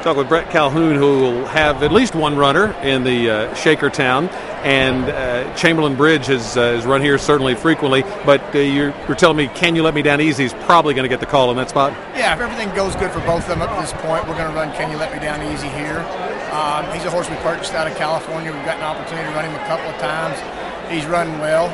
Talk with Bret Calhoun, who will have at least one runner in the Shakertown, and Chamberlain Bridge has run here certainly frequently, but you're telling me Canuletmedowneasy is probably going to get the call in that spot? Yeah, if everything goes good for both of them up to this point, we're going to run Canuletmedowneasy here. He's a horse we purchased out of California. We've got an opportunity to run him a couple of times. He's running well.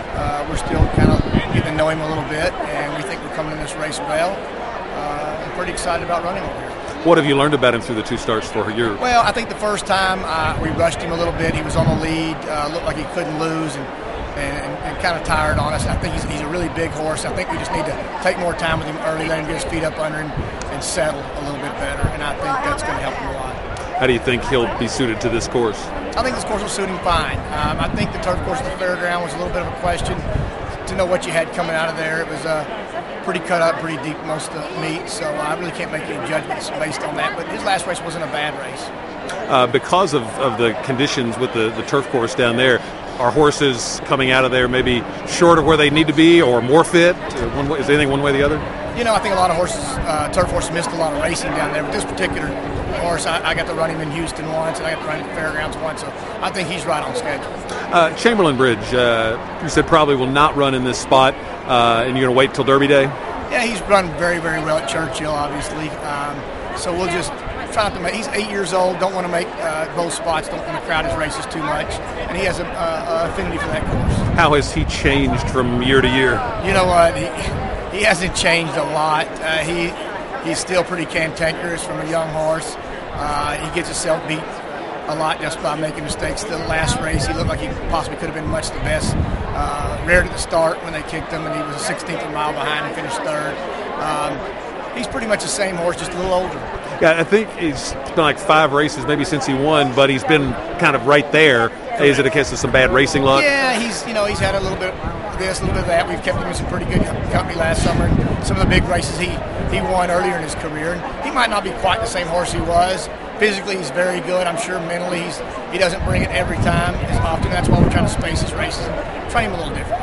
We're still kind of getting to know him a little bit, and we think we're coming in this race well. I'm pretty excited about running over here. What have you learned about him through the two starts for your? Well, I think the first time we rushed him a little bit. He was on the lead, looked like he couldn't lose, and kind of tired on us. I think he's a really big horse. I think we just need to take more time with him early, let him get his feet up under him, and settle a little bit better. And I think that's going to help him a lot. How do you think he'll be suited to this course? I think this course will suit him fine. I think the turf course at the fairground was a little bit of a question to know what you had coming out of there. It was pretty cut up, pretty deep most of the meet, so I really can't make any judgments based on that. But his last race wasn't a bad race. Because of the conditions with the turf course down there, are horses coming out of there maybe short of where they need to be or more fit? Is anything one way or the other? You know, I think a lot of horses, turf horses, missed a lot of racing down there. But this particular horse, I got to run him in Houston once, and I got to run him at the fairgrounds once, so I think he's right on schedule. Chamberlain Bridge, you said probably will not run in this spot, and you're going to wait till Derby Day? Yeah, he's run very, very well at Churchill, obviously. So we'll just try not to make. He's 8 years old. Don't want to make both spots. Don't want to crowd his races too much. And he has an affinity for that course. How has he changed from year to year? You know what? He hasn't changed a lot. He's still pretty cantankerous from a young horse. He gets himself beat a lot just by making mistakes. The last race, he looked like he possibly could have been much the best. Reared at the start when they kicked him, and he was a 16th of a mile behind and finished third. He's pretty much the same horse, just a little older. Yeah, I think it's been like 5 races maybe since he won, but he's been kind of right there. Correct. Is it a case of some bad racing luck? Yeah, he's had a little bit of this, a little bit of that. We've kept him in some pretty good company last summer. And some of the big races he won earlier in his career. And he might not be quite the same horse he was. Physically, he's very good. I'm sure mentally he doesn't bring it every time as often. That's why we're trying to space his races and train him a little different.